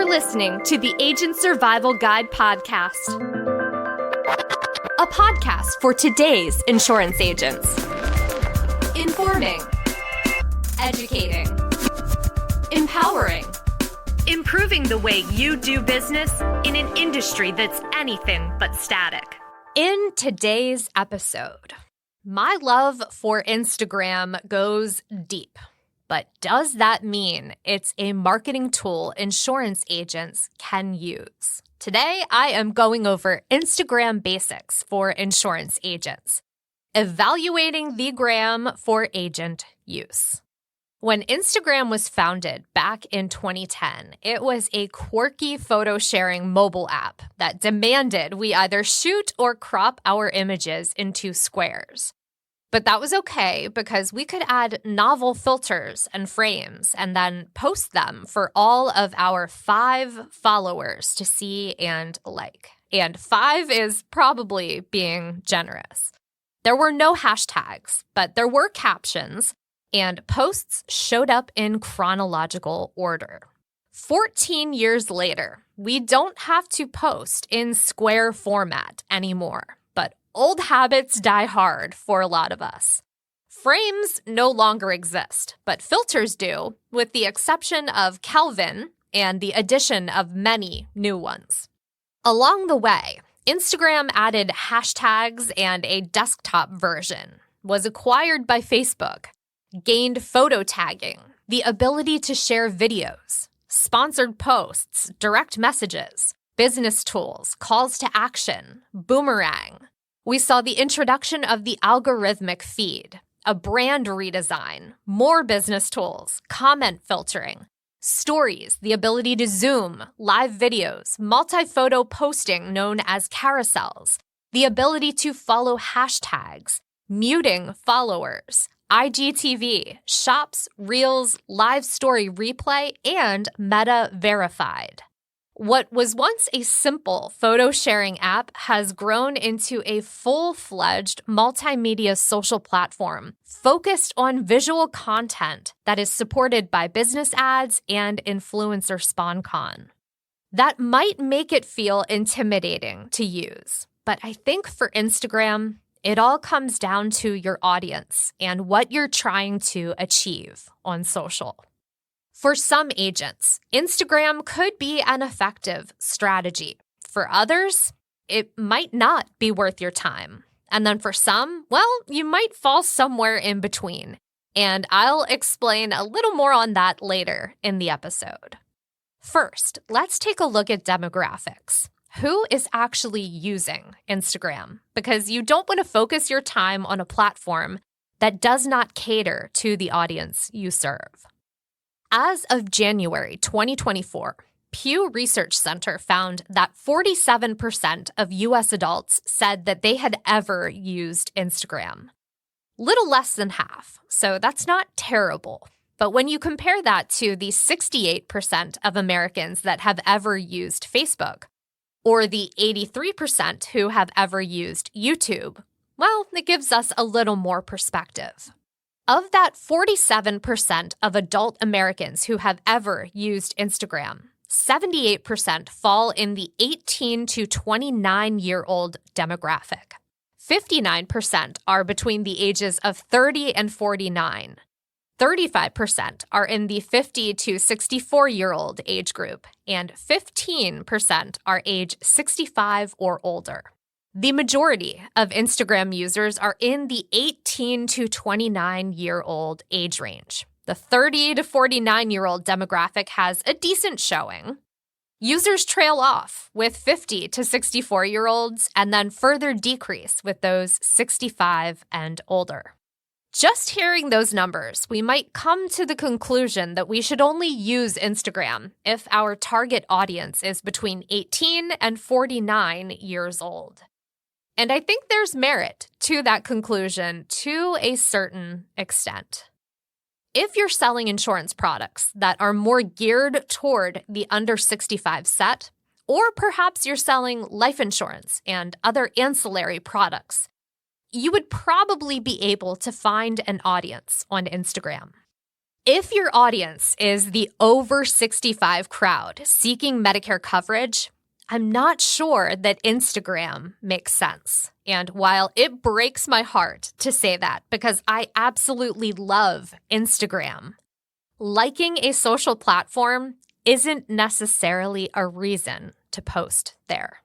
listening to the Agent Survival Guide podcast, a podcast for today's insurance agents. Informing, educating, empowering, improving the way you do business in an industry that's anything but static. In today's episode, my love for Instagram goes deep. But does that mean it's a marketing tool insurance agents can use? Today, I am going over Instagram basics for insurance agents, evaluating the gram for agent use. When Instagram was founded back in 2010, it was a quirky photo-sharing mobile app that demanded we either shoot or crop our images into squares. But that was okay because we could add novel filters and frames and then post them for all of our 5 followers to see and like. And 5 is probably being generous. There were no hashtags, but there were captions, and posts showed up in chronological order. 14 years later, we don't have to post in square format anymore. Old habits die hard for a lot of us. Frames no longer exist, but filters do, with the exception of Kelvin and the addition of many new ones. Along the way, Instagram added hashtags and a desktop version, was acquired by Facebook, gained photo tagging, the ability to share videos, sponsored posts, direct messages, business tools, calls to action, boomerang. We saw the introduction of the algorithmic feed, a brand redesign, more business tools, comment filtering, stories, the ability to zoom, live videos, multi-photo posting known as carousels, the ability to follow hashtags, muting followers, IGTV, shops, reels, live story replay, and Meta Verified. What was once a simple photo-sharing app has grown into a full-fledged multimedia social platform focused on visual content that is supported by business ads and influencer SponCon. That might make it feel intimidating to use, but I think for Instagram, it all comes down to your audience and what you're trying to achieve on social. For some agents, Instagram could be an effective strategy. For others, it might not be worth your time. And then for some, well, you might fall somewhere in between. And I'll explain a little more on that later in the episode. First, let's take a look at demographics. Who is actually using Instagram? Because you don't want to focus your time on a platform that does not cater to the audience you serve. As of January 2024, Pew Research Center found that 47% of U.S. adults said that they had ever used Instagram. Little less than half, so that's not terrible. But when you compare that to the 68% of Americans that have ever used Facebook, or the 83% who have ever used YouTube, well, it gives us a little more perspective. Of that 47% of adult Americans who have ever used Instagram, 78% fall in the 18 to 29-year-old demographic. 59% are between the ages of 30 and 49. 35% are in the 50 to 64-year-old age group, and 15% are age 65 or older. The majority of Instagram users are in the 18 to 29-year-old age range. The 30 to 49-year-old demographic has a decent showing. Users trail off with 50 to 64-year-olds and then further decrease with those 65 and older. Just hearing those numbers, we might come to the conclusion that we should only use Instagram if our target audience is between 18 and 49 years old. And I think there's merit to that conclusion to a certain extent. If you're selling insurance products that are more geared toward the under 65 set, or perhaps you're selling life insurance and other ancillary products, you would probably be able to find an audience on Instagram. If your audience is the over 65 crowd seeking Medicare coverage, I'm not sure that Instagram makes sense. And while it breaks my heart to say that because I absolutely love Instagram, liking a social platform isn't necessarily a reason to post there.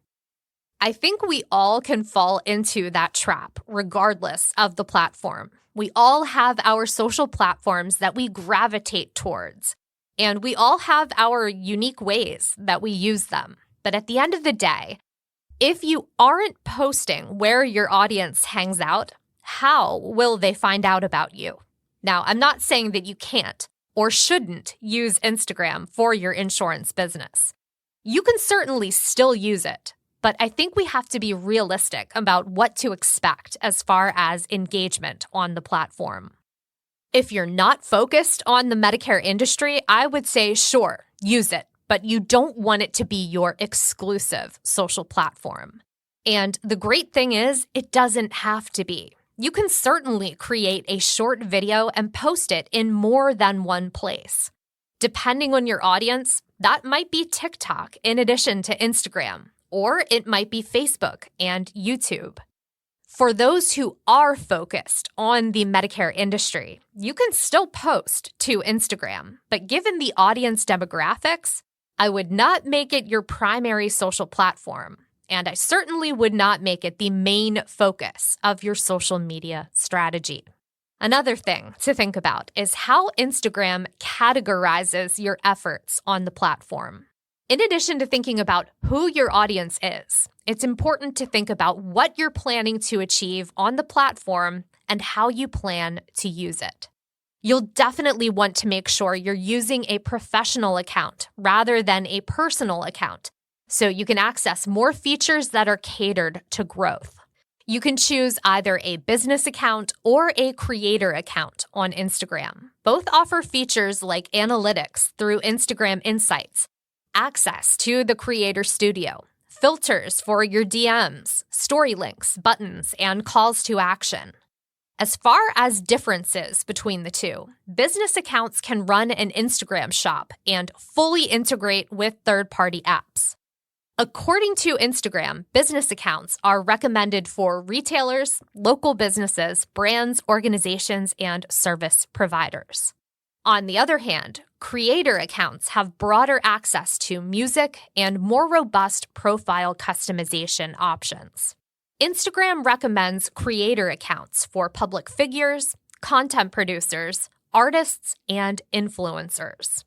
I think we all can fall into that trap regardless of the platform. We all have our social platforms that we gravitate towards, and we all have our unique ways that we use them. But at the end of the day, if you aren't posting where your audience hangs out, how will they find out about you? Now, I'm not saying that you can't or shouldn't use Instagram for your insurance business. You can certainly still use it, but I think we have to be realistic about what to expect as far as engagement on the platform. If you're not focused on the Medicare industry, I would say, sure, use it, but you don't want it to be your exclusive social platform. And the great thing is, it doesn't have to be. You can certainly create a short video and post it in more than one place. Depending on your audience, that might be TikTok in addition to Instagram, or it might be Facebook and YouTube. For those who are focused on the Medicare industry, you can still post to Instagram, but given the audience demographics, I would not make it your primary social platform, and I certainly would not make it the main focus of your social media strategy. Another thing to think about is how Instagram categorizes your efforts on the platform. In addition to thinking about who your audience is, it's important to think about what you're planning to achieve on the platform and how you plan to use it. You'll definitely want to make sure you're using a professional account rather than a personal account, so you can access more features that are catered to growth. You can choose either a business account or a creator account on Instagram. Both offer features like analytics through Instagram Insights, access to the Creator Studio, filters for your DMs, story links, buttons, and calls to action. As far as differences between the two, business accounts can run an Instagram shop and fully integrate with third-party apps. According to Instagram, business accounts are recommended for retailers, local businesses, brands, organizations, and service providers. On the other hand, creator accounts have broader access to music and more robust profile customization options. Instagram recommends creator accounts for public figures, content producers, artists, and influencers.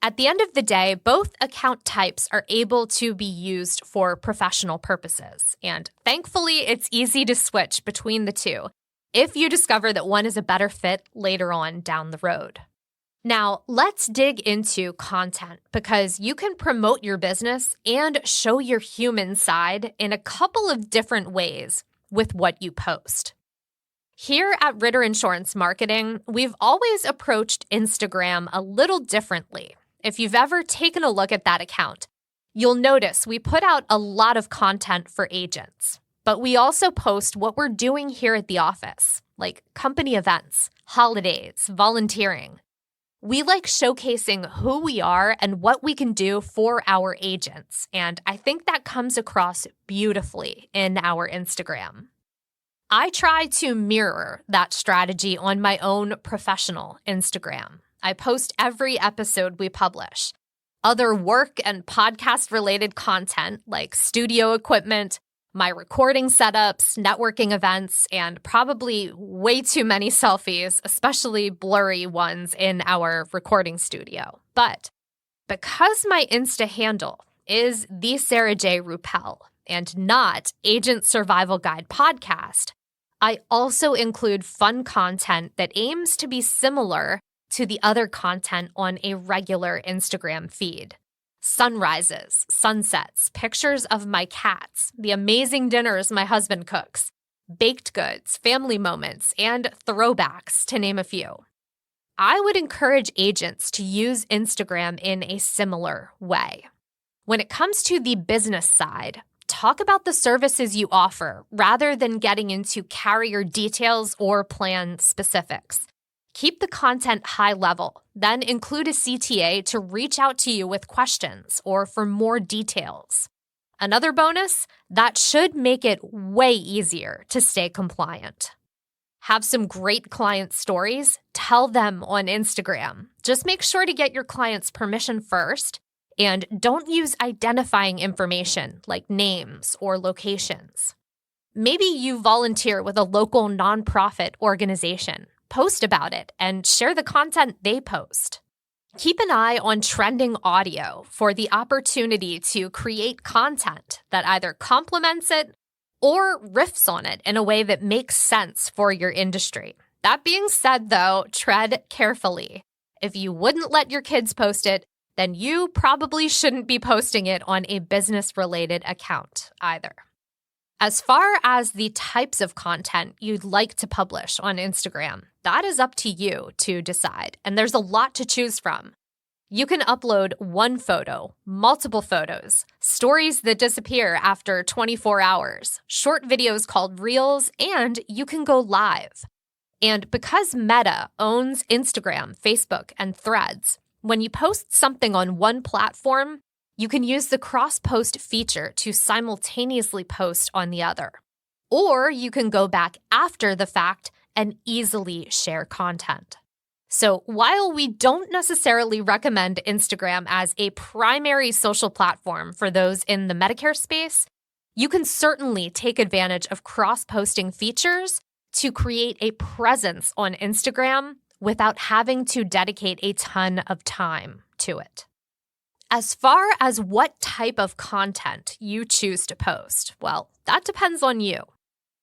At the end of the day, both account types are able to be used for professional purposes, and thankfully, it's easy to switch between the two if you discover that one is a better fit later on down the road. Now, let's dig into content because you can promote your business and show your human side in a couple of different ways with what you post. Here at Ritter Insurance Marketing, we've always approached Instagram a little differently. If you've ever taken a look at that account, you'll notice we put out a lot of content for agents, but we also post what we're doing here at the office, like company events, holidays, volunteering. We like showcasing who we are and what we can do for our agents, and I think that comes across beautifully in our Instagram. I try to mirror that strategy on my own professional Instagram. I post every episode we publish. Other work and podcast-related content like studio equipment, my recording setups, networking events, and probably way too many selfies, especially blurry ones in our recording studio. But because my Insta handle is the Sarah J. Ruppel and not Agent Survival Guide Podcast, I also include fun content that aims to be similar to the other content on a regular Instagram feed. Sunrises, sunsets, pictures of my cats, the amazing dinners my husband cooks, baked goods, family moments, and throwbacks, to name a few. I would encourage agents to use Instagram in a similar way. When it comes to the business side, talk about the services you offer rather than getting into carrier details or plan specifics. Keep the content high level, then include a CTA to reach out to you with questions or for more details. Another bonus, that should make it way easier to stay compliant. Have some great client stories? Tell them on Instagram. Just make sure to get your client's permission first, and don't use identifying information like names or locations. Maybe you volunteer with a local nonprofit organization. Post about it and share the content they post. Keep an eye on trending audio for the opportunity to create content that either complements it or riffs on it in a way that makes sense for your industry. That being said, though, tread carefully. If you wouldn't let your kids post it, then you probably shouldn't be posting it on a business-related account either. As far as the types of content you'd like to publish on Instagram, that is up to you to decide, and there's a lot to choose from. You can upload one photo, multiple photos, stories that disappear after 24 hours, short videos called Reels, and you can go live. And because Meta owns Instagram, Facebook, and Threads, when you post something on one platform, you can use the cross-post feature to simultaneously post on the other. Or you can go back after the fact and easily share content. So while we don't necessarily recommend Instagram as a primary social platform for those in the Medicare space, you can certainly take advantage of cross-posting features to create a presence on Instagram without having to dedicate a ton of time to it. As far as what type of content you choose to post, well, that depends on you.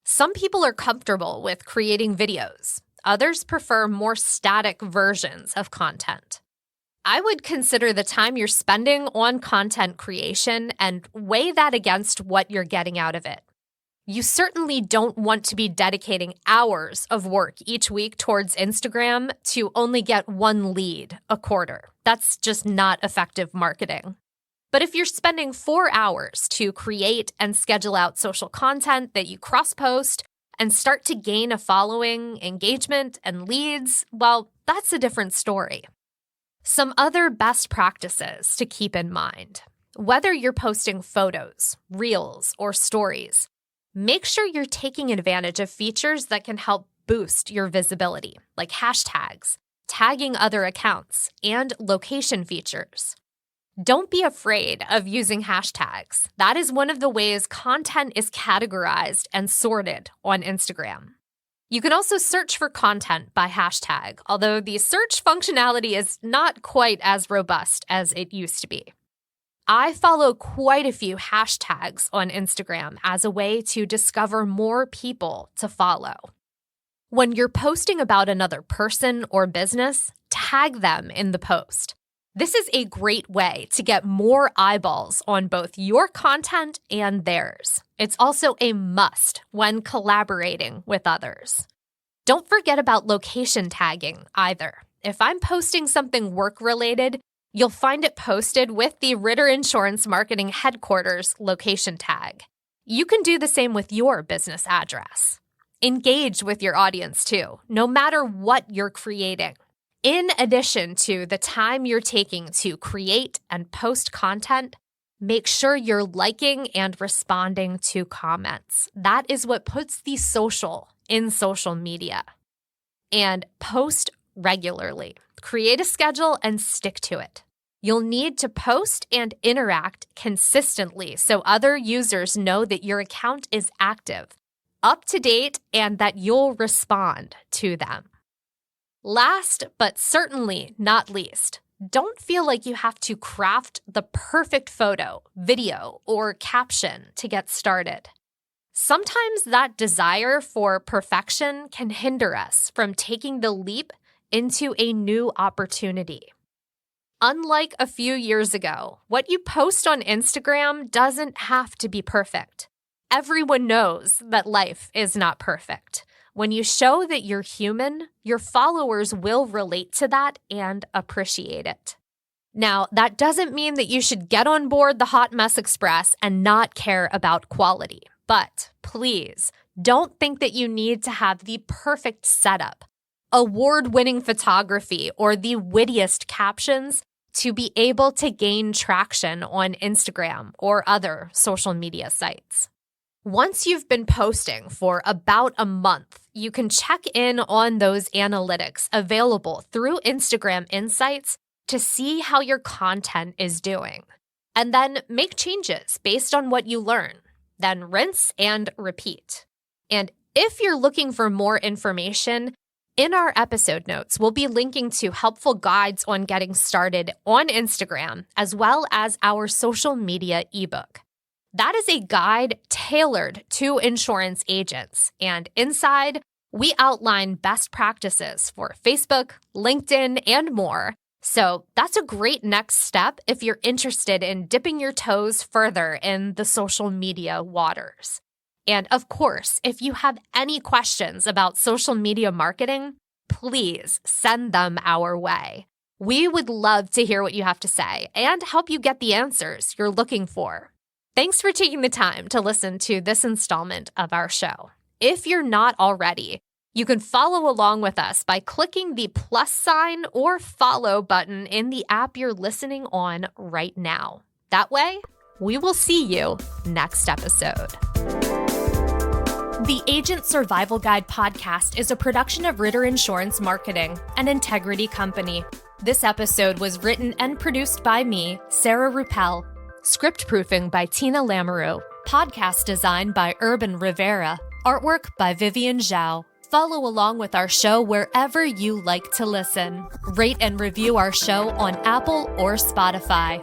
Some people are comfortable with creating videos. Others prefer more static versions of content. I would consider the time you're spending on content creation and weigh that against what you're getting out of it. You certainly don't want to be dedicating hours of work each week towards Instagram to only get one lead a quarter. That's just not effective marketing. But if you're spending 4 hours to create and schedule out social content that you cross-post and start to gain a following, engagement, and leads, well, that's a different story. Some other best practices to keep in mind. Whether you're posting photos, reels, or stories, make sure you're taking advantage of features that can help boost your visibility, like hashtags, tagging other accounts, and location features. Don't be afraid of using hashtags. That is one of the ways content is categorized and sorted on Instagram. You can also search for content by hashtag, although the search functionality is not quite as robust as it used to be. I follow quite a few hashtags on Instagram as a way to discover more people to follow. When you're posting about another person or business, tag them in the post. This is a great way to get more eyeballs on both your content and theirs. It's also a must when collaborating with others. Don't forget about location tagging either. If I'm posting something work-related, you'll find it posted with the Ritter Insurance Marketing Headquarters location tag. You can do the same with your business address. Engage with your audience too, no matter what you're creating. In addition to the time you're taking to create and post content, make sure you're liking and responding to comments. That is what puts the social in social media. And post regularly. Create a schedule and stick to it. You'll need to post and interact consistently so other users know that your account is active, up to date, and that you'll respond to them. Last, but certainly not least, don't feel like you have to craft the perfect photo, video, or caption to get started. Sometimes that desire for perfection can hinder us from taking the leap into a new opportunity. Unlike a few years ago, what you post on Instagram doesn't have to be perfect. Everyone knows that life is not perfect. When you show that you're human, your followers will relate to that and appreciate it. Now, that doesn't mean that you should get on board the Hot Mess Express and not care about quality. But please, don't think that you need to have the perfect setup. award-winning photography, or the wittiest captions to be able to gain traction on Instagram or other social media sites. Once you've been posting for about a month, you can check in on those analytics available through Instagram Insights to see how your content is doing. And then make changes based on what you learn. Then rinse and repeat. And if you're looking for more information, in our episode notes, we'll be linking to helpful guides on getting started on Instagram, as well as our social media ebook. That is a guide tailored to insurance agents. And inside, we outline best practices for Facebook, LinkedIn, and more. So that's a great next step if you're interested in dipping your toes further in the social media waters. And of course, if you have any questions about social media marketing, please send them our way. We would love to hear what you have to say and help you get the answers you're looking for. Thanks for taking the time to listen to this installment of our show. If you're not already, you can follow along with us by clicking the plus sign or follow button in the app you're listening on right now. That way, we will see you next episode. The Agent Survival Guide podcast is a production of Ritter Insurance Marketing, an integrity company. This episode was written and produced by me, Sarah Ruppel. Script proofing by Tina Lamoureux. Podcast design by Urban Rivera. Artwork by Vivian Zhao. Follow along with our show wherever you like to listen. Rate and review our show on Apple or Spotify.